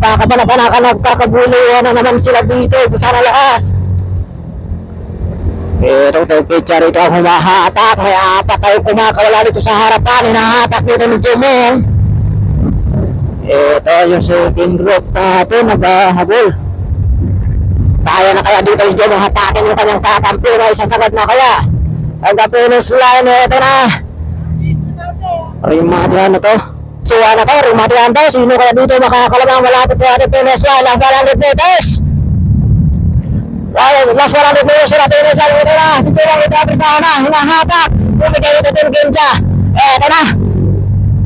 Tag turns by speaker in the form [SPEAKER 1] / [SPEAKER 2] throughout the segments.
[SPEAKER 1] Kakabana-bana ka nagkakaguluhan na naman sila dito. Sana lakas. Pero ito picture ito ang humahatak. May apat tayo kumakawala dito sa harapan. Hinahatak dito ni Jumong. Ito yung second group natin. Naghahabol. Kaya na kaya dito yung Jumong hatakin yung kanyang kakampi na isasagad na kaya. Ang finish line. Ito na. Ay mga diyan na to. Tuwa na kayo, rumatihan daw. Sino kaya dito makakalamang malapit na ating finish line? Last 100 meters. Last 100 meters na finish line. Ito na, si Tuwang itabi sana. Hinahatak. Bumigay ito din Genja. Ito na.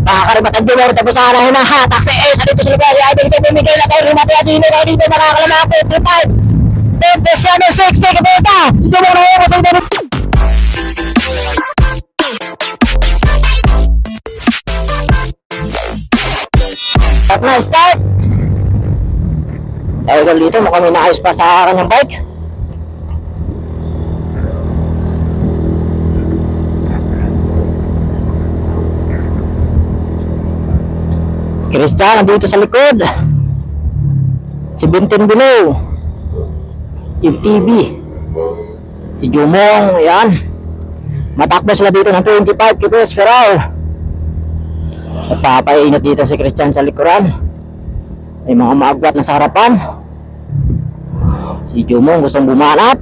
[SPEAKER 1] Makakaribat ang Jumong ito sana. Hinahatak si Ace. Dito sila kaya. Ay, dito bumigay na kayo. Rumatihan. Sino kaya dito makakalamang 55. 57, 60. Kapita. Si Jumong na yung sa ito. Start na, start! Dahil dito mukhang may naayos pa sa kanyang bike. Christian nandito sa likod. Si Bintin Below. Yung TV. Si Jumong, ayan. Matakbo sila dito ng 25 km per hour. Papainit dito si Christian sa likuran. May mga maagwat na sa harapan. Si Jumong gustong bumanat.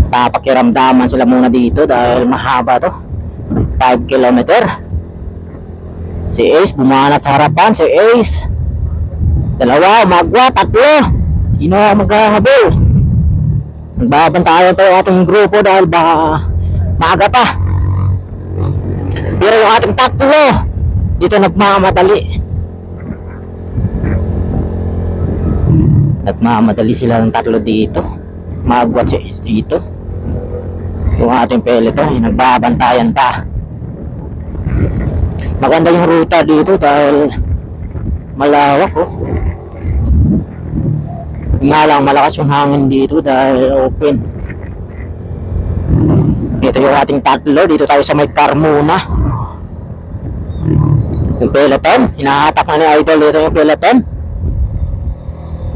[SPEAKER 1] Papakiramdaman sila muna dito dahil mahaba to. 5 km. Si Ace bumanat sa harapan. Si Ace dalawa, maagwat, tatlo. Sino ang maghahabol? Nagbabantayan pa yung ating grupo dahil baka maaga pa. Pero yung ating tatlo dito nagmamadali. Nagmamadali sila ng tatlo dito. Magwat si Ace dito. Yung ating peloton nagbabantayan pa. Maganda yung ruta dito dahil malawak oh. Nga lang malakas yung hangin dito dahil open. Ito yung ating tatlo. Dito tayo sa may Carmona. Yung peloton hinahatak na ni Idol. Ito yung peloton.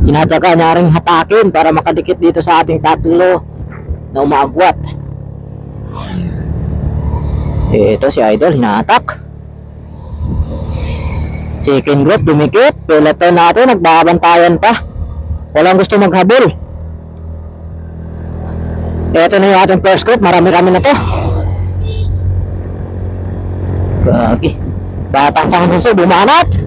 [SPEAKER 1] Sinadyaga niya rin hatakin para makadikit dito sa ating tatlo na umaagwat. Ito si Idol hinahatak. Second group dumikit. Peloton natin nagbabantayan pa. Walang gusto maghabol. Ito na yung ating first group. Marami-rami na to. Gagi. Batang San Jose bumanat.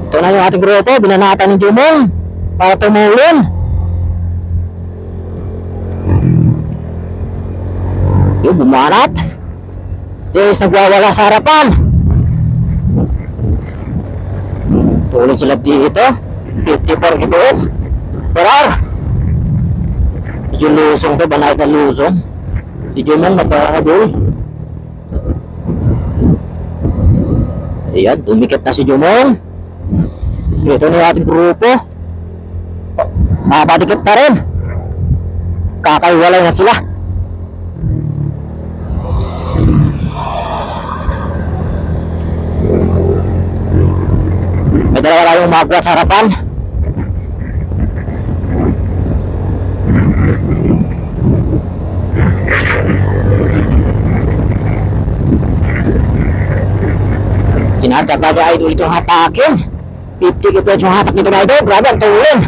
[SPEAKER 1] Ito na yung ating grupo. Binanatan ni Jumong para tumulong. Yung bumanat. Sis nagwawala sa harapan. Tulad sila dito. 54 km per hour. Medyo lusong to, banay na lusong. Si Jumong naghahabol. Ayan, dumikit na si Jumong. Ito na yung ating grupo. Mapadikit na rin. Kakaiwalay na sila. May dalawa tayong magwat sa harapan. Sinadyak na niya Idol itong hatakin. 50 km yung hatak nito na Idol. Grabe ang tulin.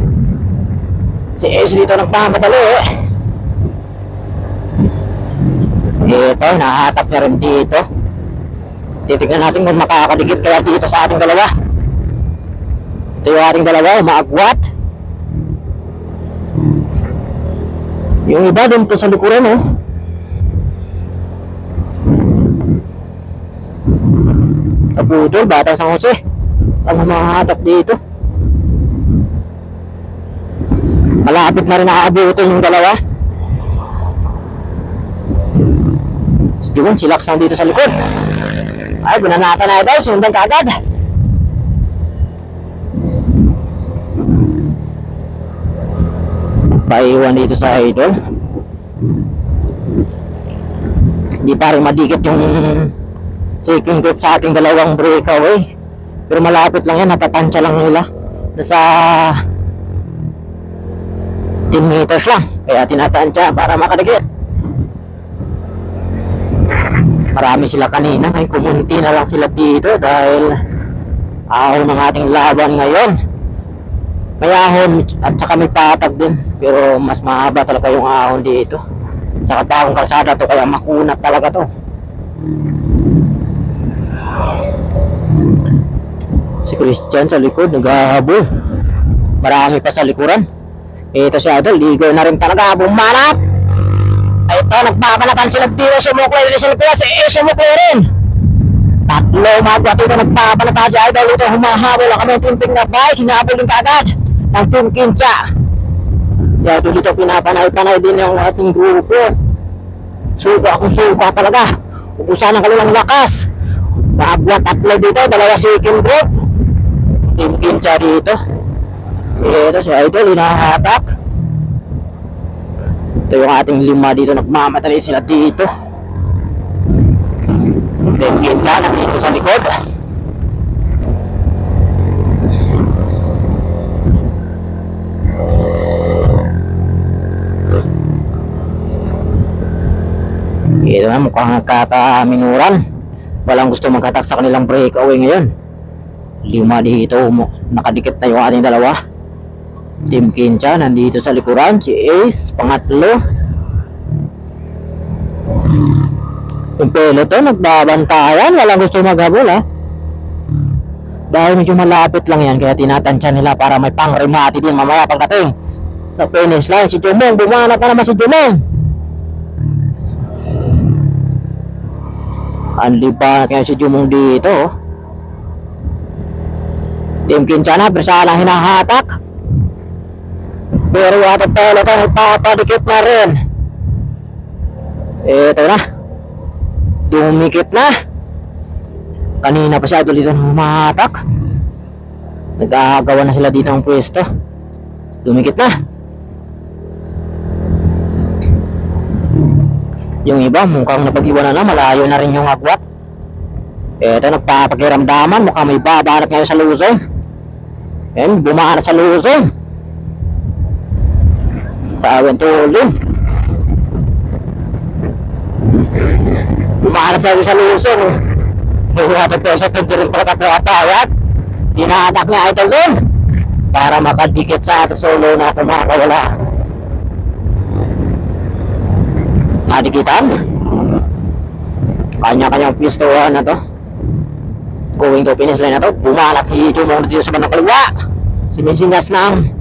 [SPEAKER 1] Si Ace dito nagpamadali eh. Ito, nahatak niya rin dito. Titignan natin kung makakadikit kaya dito sa ating dalawa. Ito yung ating dalawa, umaagwat. Yung iba dun po sa likuran oh. Kaputol, Batang San Jose ang mahahatak dito. Malapit na rin nakaabutin yung dalawa. Siguro silaks na dito sa likod. Ay, binanata na ito, sundan ka agad. Paiwan dito sa Idol. Hindi pa rin madikit yung second group sa ating dalawang breakaway. Pero malapit lang yan, natatansya lang nila. Nasa 10 meters lang. Kaya tinatansya para makadikit. Marami sila kanina. Ay kumunti na lang sila dito dahil ahon ng ating laban ngayon. May ahon at saka may patag din. Pero mas mahaba talaga yung ahon dito. Saka bagong kalsada to kaya makunat talaga to. Si Christian sa likod naghahabol. Marami pa sa likuran. Ito si Idol, ligaw na rin talaga, bumanat. Ito, nagbabalatan sila dito, sumuklay rin sila pila, sumuklay rin. Tatlo, magwa dito, nagbabalatan si Idol dito, humahabol ang kami timping na bike, hinabol din kaagad ng Team Kinsa. Kaya dito pinapanay-panay din yung ating grupo. Suka akong suka talaga. Ubusan ang kanilang lakas. Magwa tatlo dito, dalawa second group. Team Kinsa dito. Ito si Idol, hinahatak. Ito yung ating lima dito, nagmamatali sila dito. Team Kinsa nandito sa likod. Ito na, mukhang nagkakaminuran. Walang gusto maghatak sa kanilang breakaway ngayon. Lima dito, nakadikit na yung ating dalawa. Team Kinsa nandito sa likuran, si Ace pangatlo. Yung peloton nagbabantayan, walang gusto maghabol ha. Dahil medyo malapit lang yan, kaya tinatansya nila para may pang-remati din mamaya pagdating sa finish line. Si Jumong, bumanat na naman si Jumong. Anliban kaya si Jumong dito oh. Team Kinsa na, bersa na hinahatak. Pero ating peloton ipapadikit na rin. Ito na, dumikit na. Kanina pa siya dito humahatak. Nag-aagawan na sila dito ng pwesto. Dumikit na. Yung iba mukhang napag-iwanan na, malayo na rin yung agwat. Ito, nagpapakiramdaman, mukhang may babanat ngayon sa Luzon. Ayan, bumanat sa Luzon. Tawin tulong. Bumanat sa Luzon. Yung ating peso, hindi rin pala kapatawat. Hinahatak niya Idol doon para makadikit sa ating solo na kumakawala. Nadikitan. Kanya-kanyang pistohan na to. Going to finish line na to. Bumanat si Jumong dito sa bandang kaliwa. Si Mesinas ng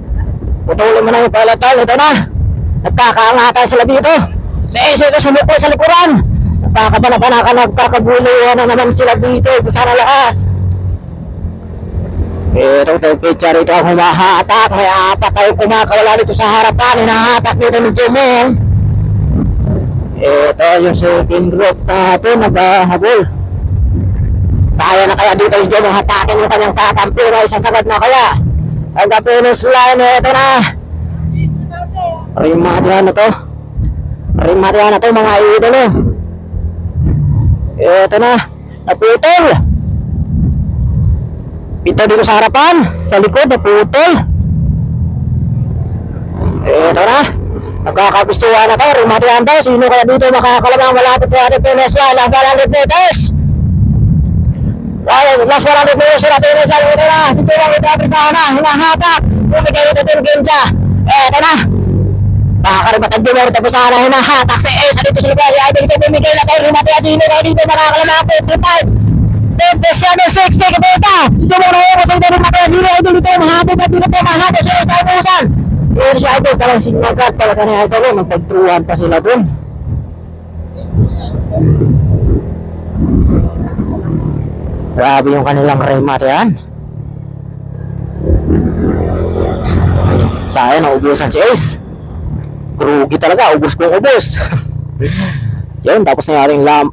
[SPEAKER 1] putulin mo na yung peloton. Ito na, nagkakaangatan sila dito. Si Ace ito sumuko sa likuran. Nagkakabanaka, nagkakabuluhan na naman sila dito. Sana lakas. Ito, Kinsa rito ang humahatak. May apat tayo kumakawala dito sa harapan. Hinahatak dito ni Jumong. Ito yung second group natin, naghahabol. Kaya na kaya dito yung Jumong hatakin yung kanyang kakampi na isasagad na kaya. Pagka-finish line, ito na. Rimatihan na to. Rimatihan na to mga idolo. Ito na. Naputol. Ito dito sa harapan. Sa likod, naputol. Ito na. Nagkakagustuhan na to. Rimatihan to. Sino kaya dito makakalamang malapit na ating finish line? Ang 100 meters. Last 100 meters na finish line. Ito na. Si Tulang ito sana. Hinahatak. Bumigay ito Team Kinsa. Ito na. Makakaribatag din meron tapos sana hinahatak si Ace. Dito sa lugar. Ay dito bumigay na tayo. Rimatihan dito. Kaya dito makakalamang 55. 57, 60 kabeta. Dito mo na yung masang dito Rimatihan dito. Ay dito mahatid at dito mahatid si Ace tayo pusan. Pero si Idol talagang sinagat talaga ni Idol. Magpagtruhan pa sila dun. Grabe yung kanilang Rimatihan. Sayang naubusan si Ace. Grugi talaga, ubos kong ubos. Yun, tapos na yung ating lamp.